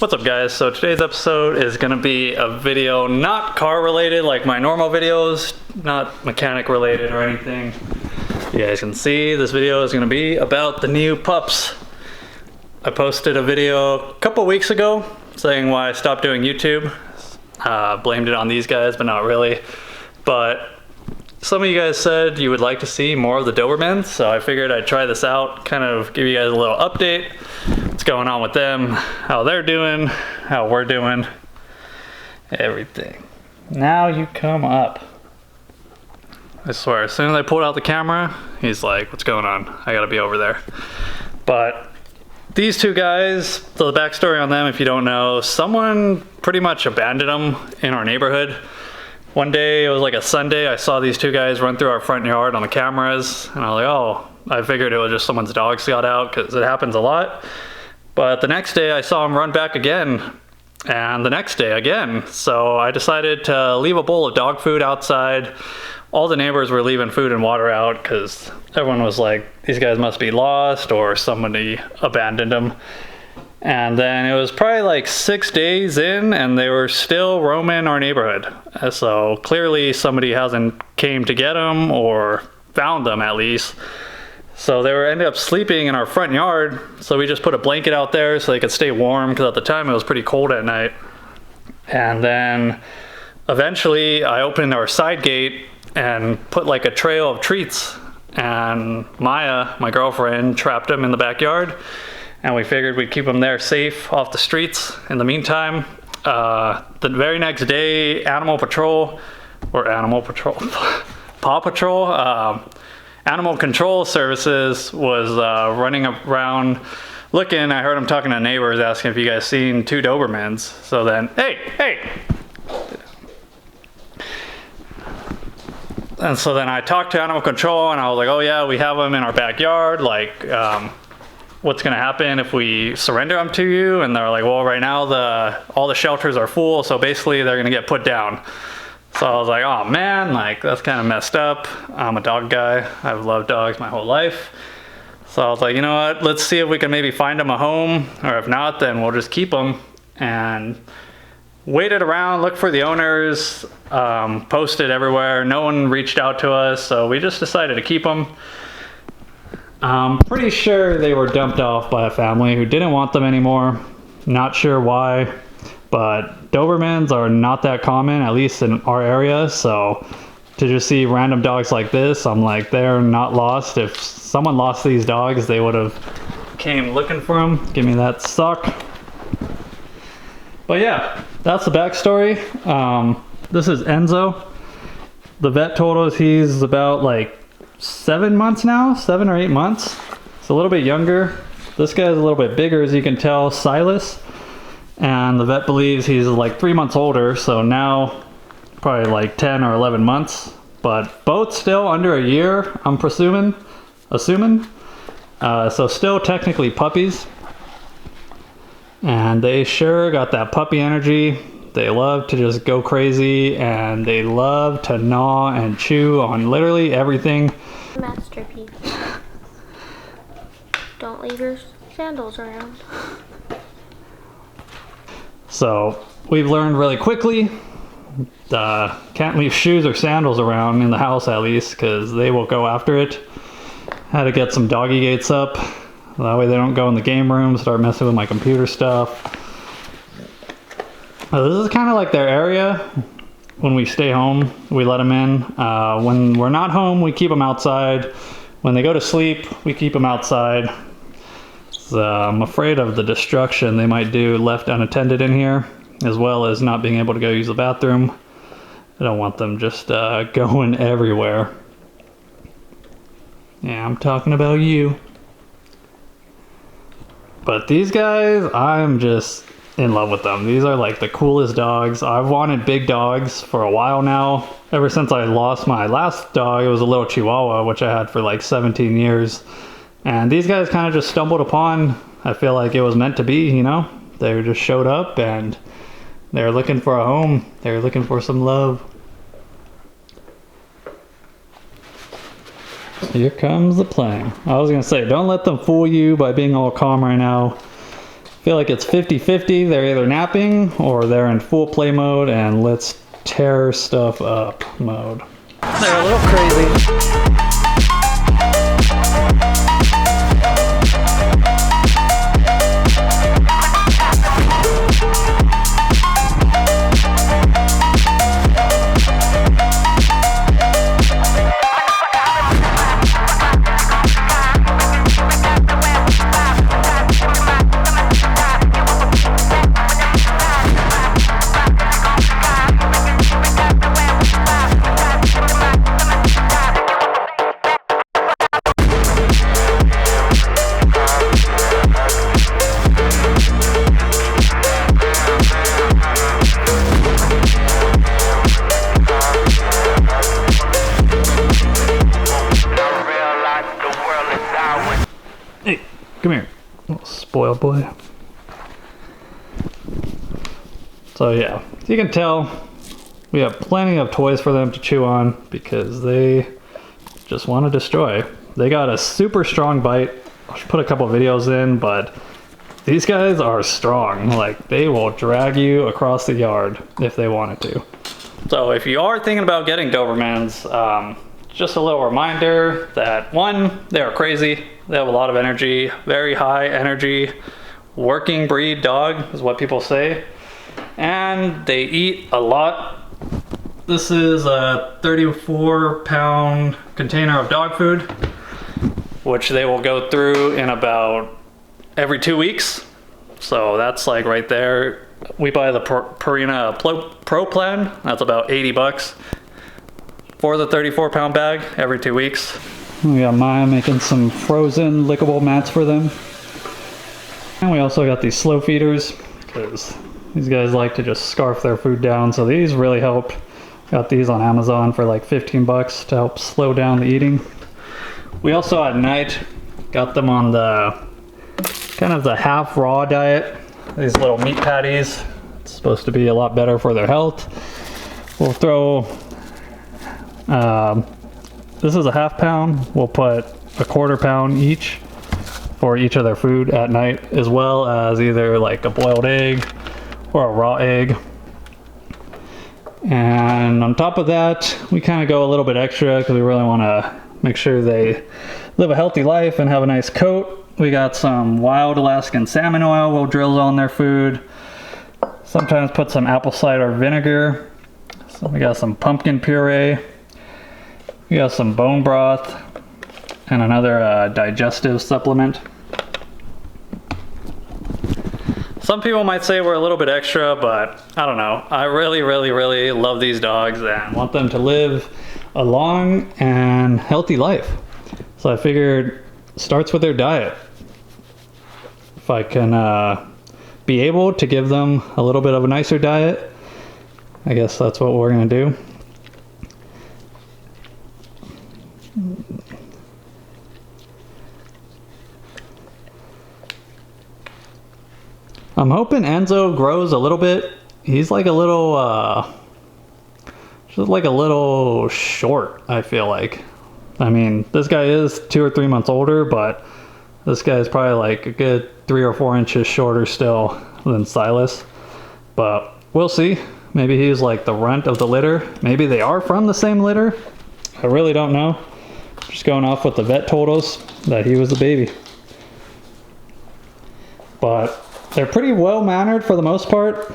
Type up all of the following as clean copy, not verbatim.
What's up guys? So today's episode is going to be a video not car related like my normal videos, not mechanic related or anything. You guys can see this video is going to be about the new pups. I posted a video a couple weeks ago saying why I stopped doing YouTube. Blamed it on these guys, but not really. But some of you guys said you would like to see more of the Dobermans, so I figured I'd try this out, kind of give you guys a little update. What's going on with them, how they're doing, how we're doing, everything. Now you come up. I swear, as soon as I pulled out the camera, he's like, what's going on? I gotta be over there. But these two guys, so the backstory on them, if you don't know, someone pretty much abandoned them in our neighborhood. One day, it was like a Sunday, I saw these two guys run through our front yard on the cameras, and I was like, oh, I figured it was just someone's dogs got out, because it happens a lot. But the next day, I saw them run back again, and the next day again. So I decided to leave a bowl of dog food outside. All the neighbors were leaving food and water out, because everyone was like, these guys must be lost, or somebody abandoned them. And then it was probably like 6 days in and they were still roaming our neighborhood. So clearly somebody hasn't came to get them or found them at least. So they ended up sleeping in our front yard. So we just put a blanket out there so they could stay warm, because at the time it was pretty cold at night. And then eventually I opened our side gate and put like a trail of treats. And Maya, my girlfriend, trapped them in the backyard. And we figured we'd keep them there safe off the streets. In the meantime, the very next day, Paw Patrol, Animal Control Services was running around looking. I heard them talking to neighbors asking if you guys seen two Dobermans. So then, hey! And so then I talked to Animal Control and I was like, oh yeah, we have them in our backyard. Like, what's gonna happen if we surrender them to you? And they're like, well, right now all the shelters are full, so basically they're gonna get put down. So I was like, oh man, like that's kind of messed up. I'm a dog guy. I've loved dogs my whole life. So I was like, you know what, let's see if we can maybe find them a home, or if not, then we'll just keep them. And waited around, looked for the owners, posted everywhere. No one reached out to us, so we just decided to keep them. I'm pretty sure they were dumped off by a family who didn't want them anymore. Not sure why, but Dobermans are not that common, at least in our area. So to just see random dogs like this, I'm like, they're not lost. If someone lost these dogs, they would have came looking for them. Give me that suck. But yeah, that's the backstory. This is Enzo. The vet told us he's about like 7 months now, 7 or 8 months. It's a little bit younger. This guy's a little bit bigger, as you can tell, Silas. And the vet believes he's like 3 months older, so now probably like 10 or 11 months. But both still under a year, I'm assuming. So still technically puppies. And they sure got that puppy energy. They love to just go crazy, and they love to gnaw and chew on literally everything. Masterpiece. Don't leave your sandals around. So we've learned really quickly, can't leave shoes or sandals around in the house, at least, because they will go after it. Had to get some doggy gates up. That way they don't go in the game room, start messing with my computer stuff. This is kind of like their area. When we stay home, we let them in. When we're not home, we keep them outside. When they go to sleep, we keep them outside. So I'm afraid of the destruction they might do left unattended in here, as well as not being able to go use the bathroom. I don't want them just going everywhere. Yeah, I'm talking about you. But these guys, I'm just in love with them. These are like the coolest dogs. I've wanted big dogs for a while now. Ever since I lost my last dog, it was a little Chihuahua, which I had for like 17 years. And these guys kind of just stumbled upon. I feel like it was meant to be, you know? They just showed up and they're looking for a home. They're looking for some love. Here comes the plane. I was gonna say, don't let them fool you by being all calm right now. feel like it's 50-50. They're either napping or they're in full play mode and let's tear stuff up mode. They're a little crazy. Hey, come here, little spoiled boy. So yeah, you can tell we have plenty of toys for them to chew on because they just want to destroy. They got a super strong bite. I should put a couple videos in, but these guys are strong. Like, they will drag you across the yard if they wanted to. So if you are thinking about getting Dobermans, just a little reminder that one, they're crazy. They have a lot of energy, very high energy, working breed dog is what people say. And they eat a lot. This is a 34-pound container of dog food, which they will go through in about every 2 weeks. So that's like right there. We buy the Purina Pro plan. That's about 80 bucks for the 34-pound bag every 2 weeks. We got Maya making some frozen lickable mats for them. And we also got these slow feeders because these guys like to just scarf their food down. So these really help. Got these on Amazon for like 15 bucks to help slow down the eating. We also at night got them on the kind of the half raw diet. These little meat patties. It's supposed to be a lot better for their health. We'll throw, this is a ½ pound. We'll put a quarter pound each for each of their food at night, as well as either like a boiled egg or a raw egg. And on top of that, we kind of go a little bit extra because we really want to make sure they live a healthy life and have a nice coat. We got some wild Alaskan salmon oil we'll drizzle on their food. Sometimes put some apple cider vinegar. So we got some pumpkin puree. We got some bone broth and another digestive supplement. Some people might say we're a little bit extra, but I don't know. I really, really, really love these dogs and want them to live a long and healthy life. So I figured it starts with their diet. If I can be able to give them a little bit of a nicer diet, I guess that's what we're gonna do. I'm hoping Enzo grows a little bit. He's like a little, just like a little short, I feel like. I mean, this guy is 2 or 3 months older, but this guy is probably like a good 3 or 4 inches shorter still than Silas. But we'll see. Maybe he's like the runt of the litter. Maybe they are from the same litter. I really don't know. Just going off what the vet told us, that he was the baby. But they're pretty well mannered for the most part.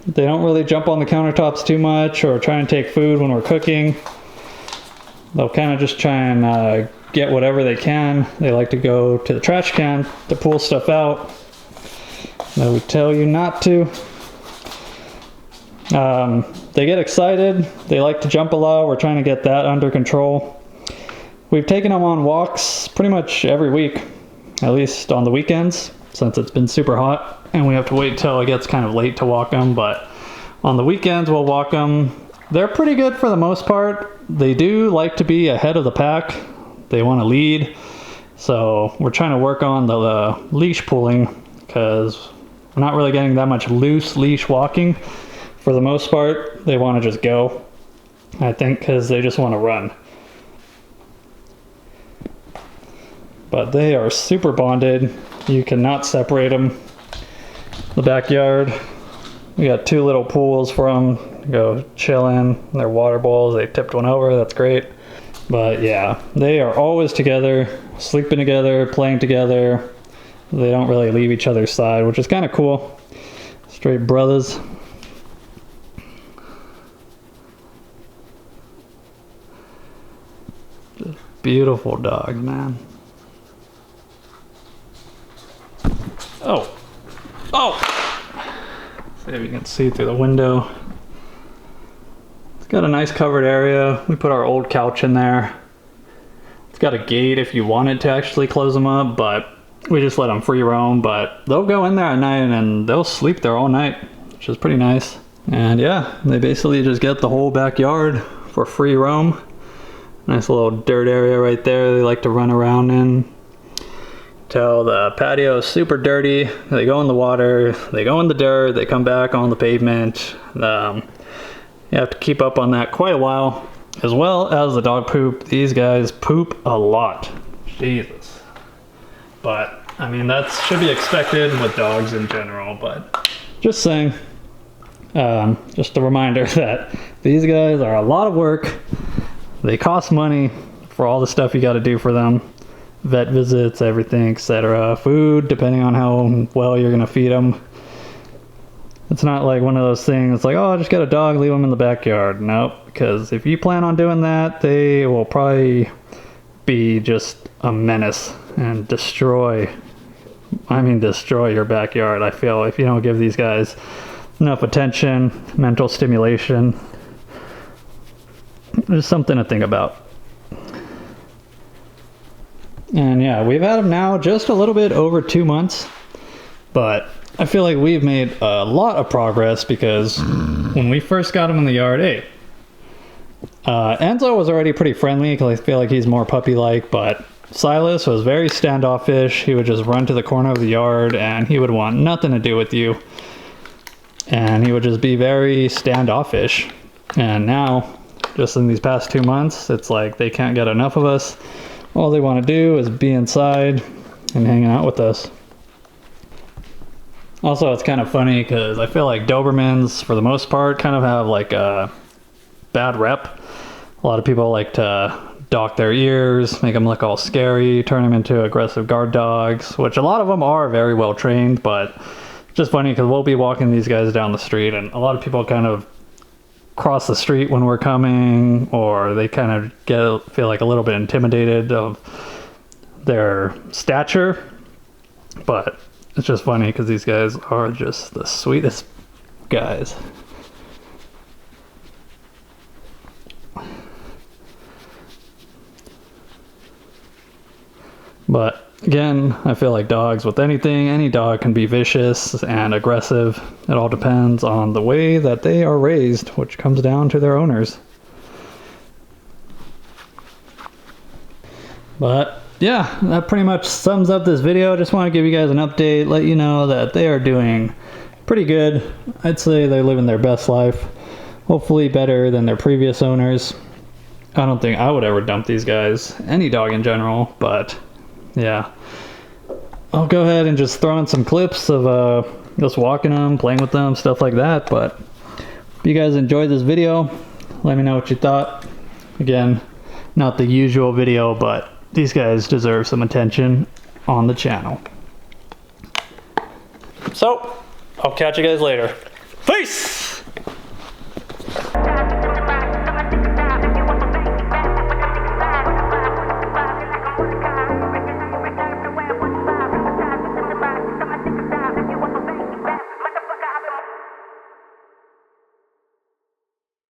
They don't really jump on the countertops too much or try and take food when we're cooking. They'll kind of just try and get whatever they can. They like to go to the trash can to pull stuff out that we tell you not to. They get excited. They like to jump a lot. We're trying to get that under control. We've taken them on walks pretty much every week, at least on the weekends, since it's been super hot and we have to wait till it gets kind of late to walk them. But on the weekends we'll walk them. They're pretty good for the most part. They do like to be ahead of the pack. They want to lead. So we're trying to work on the leash pulling because we're not really getting that much loose leash walking. For the most part, they want to just go, I think, because they just want to run. But they are super bonded. You cannot separate them. the backyard. We got 2 little pools for them. Go chill in. They're water bowls. They tipped one over. That's great. But yeah, they are always together, sleeping together, playing together. They don't really leave each other's side, which is kind of cool. Straight brothers. Just beautiful dogs, man. Oh. See if you can see through the window. It's got a nice covered area. We put our old couch in there. It's got a gate if you wanted to actually close them up, but we just let them free roam. But they'll go in there at night and they'll sleep there all night, which is pretty nice. And yeah, they basically just get the whole backyard for free roam. Nice little dirt area right there they like to run around in. Till the patio is super dirty. They go in the water, they go in the dirt, they come back on the pavement. You have to keep up on that quite a while, as well as the dog poop. These guys poop a lot. Jesus. But I mean, that should be expected with dogs in general, but just saying. Just a reminder that these guys are a lot of work. They cost money for all the stuff you got to do for them. Vet visits, everything, etc. Food, depending on how well you're gonna feed them. It's not like one of those things like, oh, I just got a dog, leave them in the backyard. Nope, because if you plan on doing that, they will probably be just a menace and destroy your backyard. I feel if you don't give these guys enough attention, mental stimulation. There's something to think about. And yeah, we've had them now just a little bit over 2 months, but I feel like we've made a lot of progress because when we first got him in the yard, Enzo was already pretty friendly because I feel like he's more puppy-like, but Silas was very standoffish. He would just run to the corner of the yard and he would want nothing to do with you. And he would just be very standoffish. And now, just in these past 2 months, it's like they can't get enough of us. All they want to do is be inside and hang out with us. Also, it's kind of funny because I feel like Dobermans, for the most part, kind of have like a bad rep. A lot of people like to dock their ears, make them look all scary, turn them into aggressive guard dogs, which a lot of them are very well trained, but it's just funny because we'll be walking these guys down the street and a lot of people kind of cross the street when we're coming, or they kind of feel like a little bit intimidated of their stature. But it's just funny because these guys are just the sweetest guys. But again, I feel like dogs with anything, any dog can be vicious and aggressive. It all depends on the way that they are raised, which comes down to their owners. But yeah, that pretty much sums up this video. Just want to give you guys an update, let you know that they are doing pretty good. I'd say they're living their best life. Hopefully better than their previous owners. I don't think I would ever dump these guys, any dog in general, but yeah. I'll go ahead and just throw in some clips of just walking them, playing with them, stuff like that. But if you guys enjoyed this video, let me know what you thought. Again, not the usual video, but these guys deserve some attention on the channel. So, I'll catch you guys later. Peace!